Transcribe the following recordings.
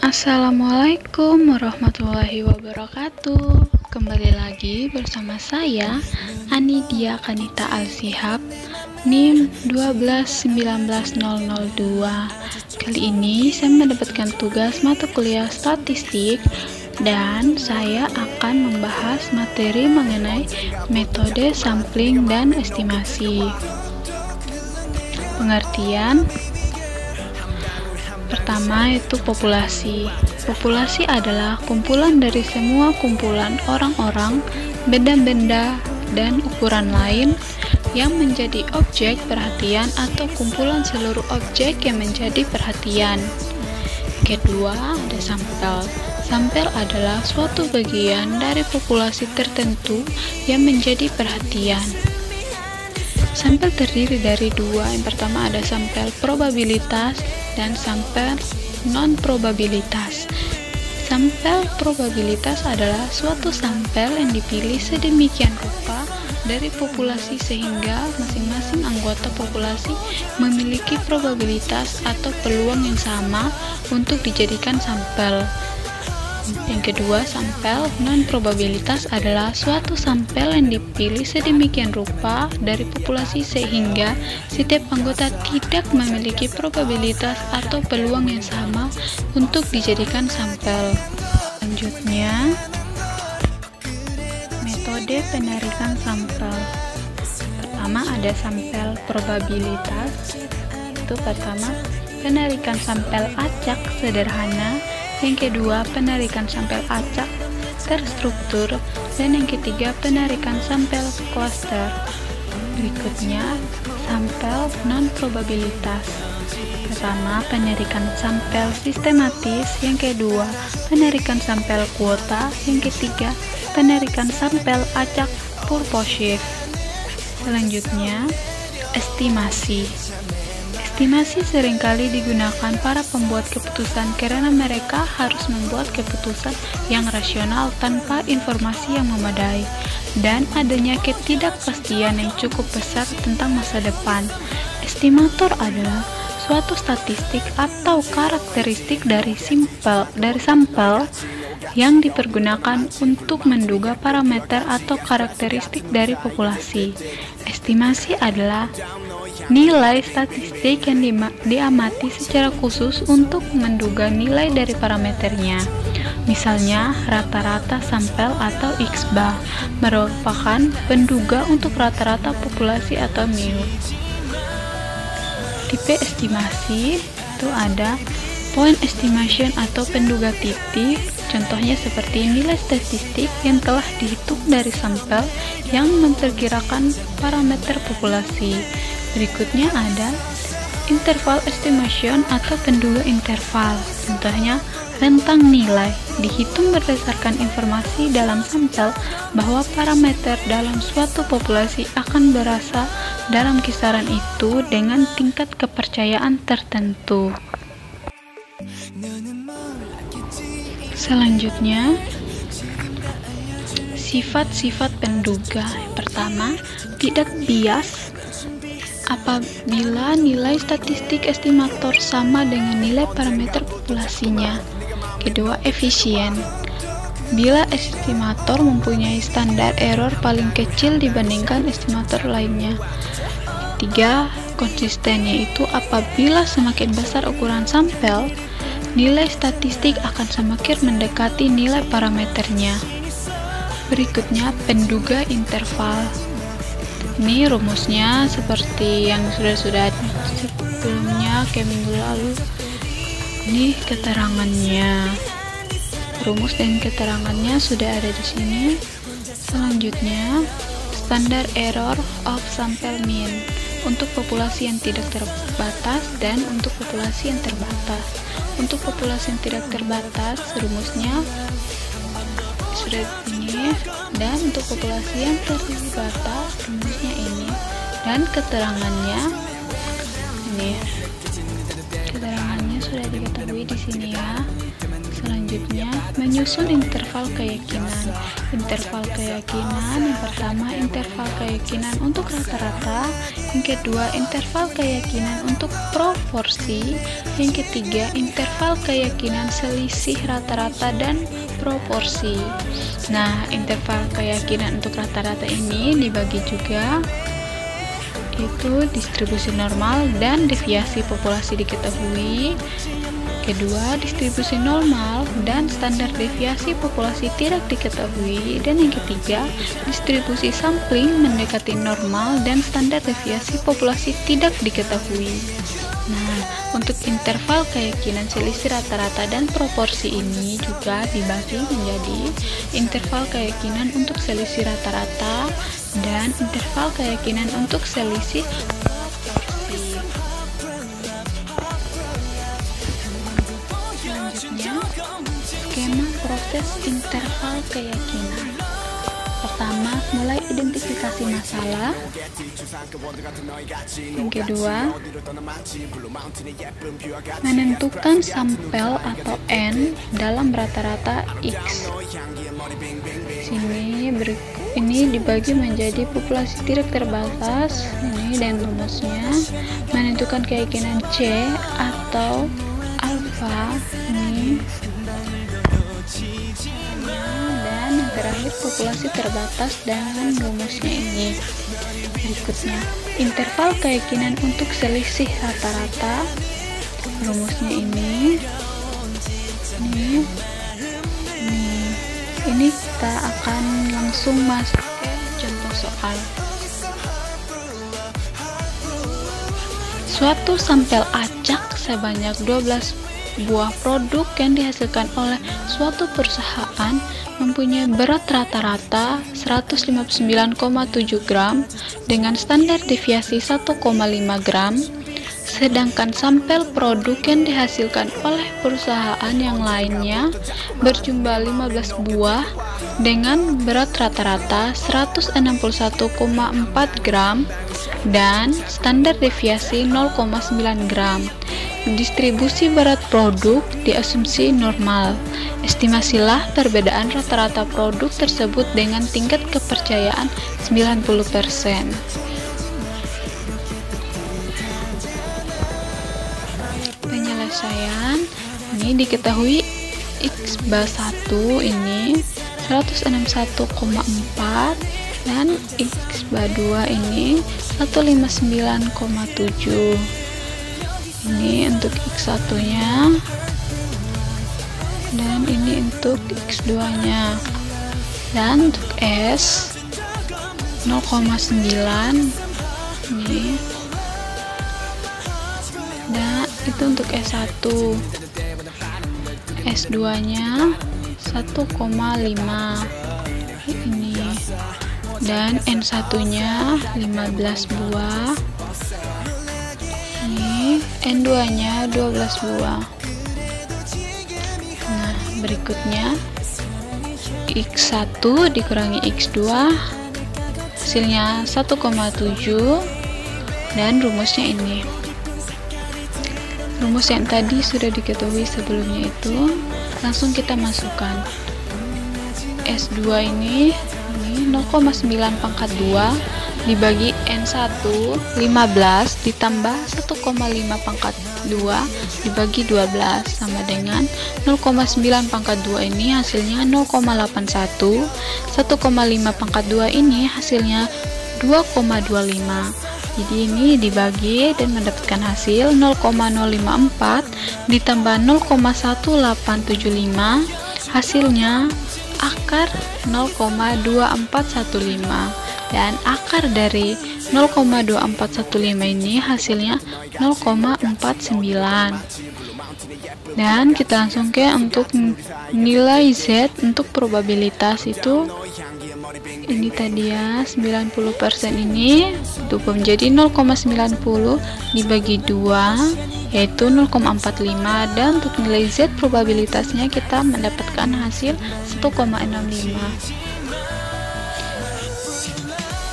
Assalamualaikum warahmatullahi wabarakatuh. Kembali lagi bersama saya Anidia Kanita Al-Sihab, NIM 1219002. Kali ini saya mendapatkan tugas mata kuliah statistik dan saya akan membahas materi mengenai metode sampling dan estimasi. Pengertian pertama itu populasi. Populasi adalah kumpulan dari semua kumpulan orang-orang, benda-benda, dan ukuran lain yang menjadi objek perhatian atau kumpulan seluruh objek yang menjadi perhatian. Kedua, ada sampel. Sampel adalah suatu bagian dari populasi tertentu yang menjadi perhatian. Sampel terdiri dari dua. Yang pertama ada sampel probabilitas dan sampel non-probabilitas. Sampel probabilitas adalah suatu sampel yang dipilih sedemikian rupa dari populasi sehingga masing-masing anggota populasi memiliki probabilitas atau peluang yang sama untuk dijadikan sampel. Yang kedua, sampel non-probabilitas adalah suatu sampel yang dipilih sedemikian rupa dari populasi sehingga setiap anggota tidak memiliki probabilitas atau peluang yang sama untuk dijadikan sampel. Selanjutnya, metode penarikan sampel. Pertama ada sampel probabilitas. Itu pertama, penarikan sampel acak sederhana. Yang kedua, penarikan sampel acak terstruktur, dan yang ketiga, penarikan sampel cluster. Berikutnya, sampel non-probabilitas. Pertama, penarikan sampel sistematis. Yang kedua, penarikan sampel kuota. Yang ketiga, penarikan sampel acak purposive. Selanjutnya, estimasi. Estimasi seringkali digunakan para pembuat keputusan karena mereka harus membuat keputusan yang rasional tanpa informasi yang memadai dan adanya ketidakpastian yang cukup besar tentang masa depan. Estimator adalah suatu statistik atau karakteristik dari sampel yang dipergunakan untuk menduga parameter atau karakteristik dari populasi. Estimasi adalah nilai statistik yang diamati secara khusus untuk menduga nilai dari parameternya. Misalnya, rata-rata sampel atau X-bar merupakan penduga untuk rata-rata populasi atau mu. Tipe estimasi itu ada point estimation atau penduga titik. Contohnya seperti nilai statistik yang telah dihitung dari sampel yang memperkirakan parameter populasi. Berikutnya ada interval estimation atau penduga interval. Contohnya rentang nilai dihitung berdasarkan informasi dalam sampel bahwa parameter dalam suatu populasi akan berasal dalam kisaran itu dengan tingkat kepercayaan tertentu. Selanjutnya, sifat-sifat penduga. Pertama, tidak bias. Apabila nilai statistik estimator sama dengan nilai parameter populasinya. Kedua, efisien. Bila estimator mempunyai standar error paling kecil dibandingkan estimator lainnya. Tiga, konsisten, yaitu apabila semakin besar ukuran sampel, nilai statistik akan semakin mendekati nilai parameternya. Berikutnya, penduga interval. Ini rumusnya seperti yang sudah sebelumnya kayak minggu lalu. Ini keterangannya. Rumus dan keterangannya sudah ada di sini. Selanjutnya, standar error of sample mean untuk populasi yang tidak terbatas dan untuk populasi yang terbatas. Untuk populasi yang tidak terbatas, rumusnya sudah ini, dan untuk populasi yang terbatas rumusnya ini, dan keterangannya ini. Keterangannya sudah diketahui di sini ya. Selanjutnya Selanjutnya, menyusun interval keyakinan. Interval keyakinan yang pertama, interval keyakinan untuk rata-rata. Yang kedua, interval keyakinan untuk proporsi. Yang ketiga, interval keyakinan selisih rata-rata dan proporsi. Nah, interval keyakinan untuk rata-rata ini dibagi juga, itu distribusi normal dan deviasi populasi diketahui. Kedua, distribusi normal dan standar deviasi populasi tidak diketahui. Dan yang ketiga, distribusi sampling mendekati normal dan standar deviasi populasi tidak diketahui. Nah, untuk interval keyakinan selisih rata-rata dan proporsi ini juga dibagi menjadi interval keyakinan untuk selisih rata-rata dan interval keyakinan untuk selisih proporsi. Selanjutnya, skema proses interval keyakinan. Pertama, mulai identifikasi masalah. Yang kedua, menentukan sampel atau N dalam rata-rata X. Ini dibagi menjadi populasi tidak terbatas, ini dan rumusnya. Menentukan keyakinan C atau alfa, ini. Dan yang terakhir, populasi terbatas dengan rumusnya ini. Berikutnya, interval keyakinan untuk selisih rata-rata, rumusnya ini. Ini kita akan langsung masuk ke contoh soal. Suatu sampel acak sebanyak 12 buah produk yang dihasilkan oleh suatu perusahaan mempunyai berat rata-rata 159,7 gram dengan standar deviasi 1,5 gram, sedangkan sampel produk yang dihasilkan oleh perusahaan yang lainnya berjumlah 15 buah dengan berat rata-rata 161,4 gram dan standar deviasi 0,9 gram. Distribusi berat produk diasumsi normal. Estimasilah perbedaan rata-rata produk tersebut dengan tingkat kepercayaan 90%. Penyelesaian ini diketahui X bas 1 ini 161,4 dan X bas 2 ini 159,7. Ini untuk X1 nya dan ini untuk X2 nya, dan untuk S 0,9 ini, dan itu untuk S1. S2 nya 1,5 ini, dan N1 nya 15 buah ini, N2 nya 12 buah. Nah, berikutnya X1 dikurangi X2 hasilnya 1,7, dan rumusnya ini. Rumus yang tadi sudah diketahui sebelumnya itu, langsung kita masukkan. S2 ini 0,9 pangkat 2 dibagi N1 15 ditambah 1,5 pangkat 2 dibagi 12 sama dengan 0,9 pangkat 2 ini hasilnya 0,81, 1,5 pangkat 2 ini hasilnya 2,25. Jadi ini dibagi dan mendapatkan hasil 0,054 ditambah 0,1875 hasilnya akar 0,2415, dan akar dari 0,2415 ini hasilnya 0,49. Dan kita langsung ke untuk nilai Z untuk probabilitas itu, ini tadi ya 90% ini itu menjadi 0,90 dibagi 2 yaitu 0,45, dan untuk nilai Z probabilitasnya kita mendapatkan hasil 1,65.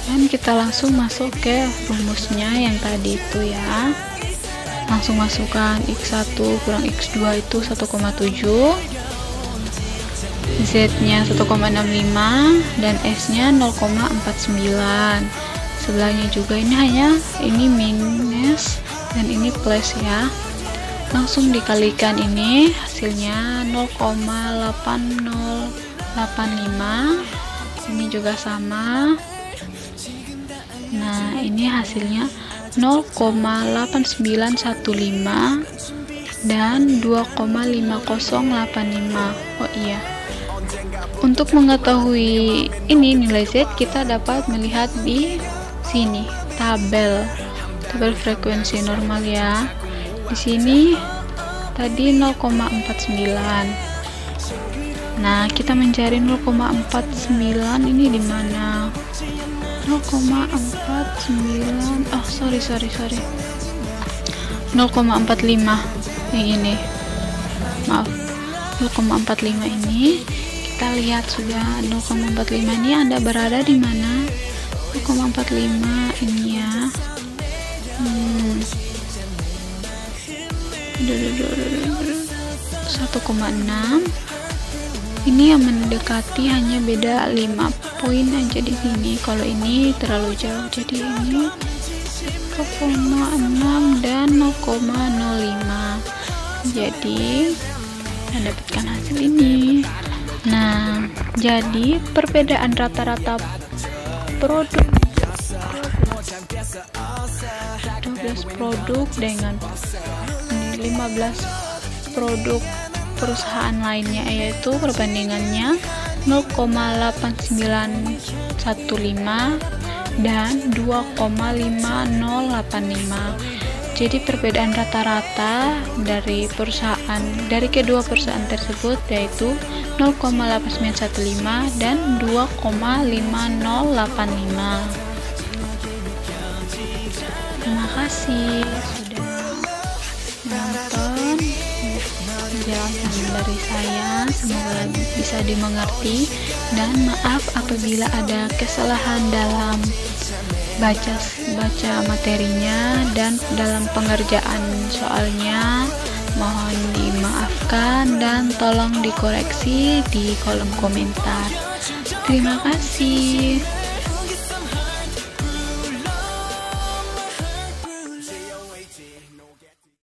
Dan kita langsung masuk ke rumusnya yang tadi itu ya. Langsung masukkan X1 kurang X2 itu 1,7 Z-nya 1,65 dan S-nya 0,49. Sebelahnya juga ini minus dan ini plus ya. Langsung dikalikan, ini hasilnya 0,8085. Ini juga sama. Nah, ini hasilnya 0,8915 dan 2,5085. Oh iya, untuk mengetahui ini nilai Z, kita dapat melihat di sini tabel frekuensi normal ya. Di sini tadi 0,49. Nah, kita mencari 0,49 ini di mana? 0,49, oh sorry 0,45 yang ini, maaf, 0,45 ini kita lihat sudah. 0,45 ini Anda berada di mana? 0,45 ini ya. 1,6 ini yang mendekati, hanya beda 5 poin aja di sini. Kalau ini terlalu jauh, jadi ini 0,6 dan 0,05. Jadi kita dapatkan hasil ini. Nah, jadi perbedaan rata-rata produk 12 produk dengan 15 produk perusahaan lainnya, yaitu perbandingannya 0,8915 dan 2,5085. Jadi perbedaan rata-rata dari kedua perusahaan tersebut yaitu 0,8915 dan 2,5085. Terima kasih sudah menonton penjelasan dari saya, semoga bisa dimengerti, dan maaf apabila ada kesalahan dalam baca materinya dan dalam pengerjaan soalnya, mohon dimaafkan dan tolong dikoreksi di kolom komentar. Terima kasih.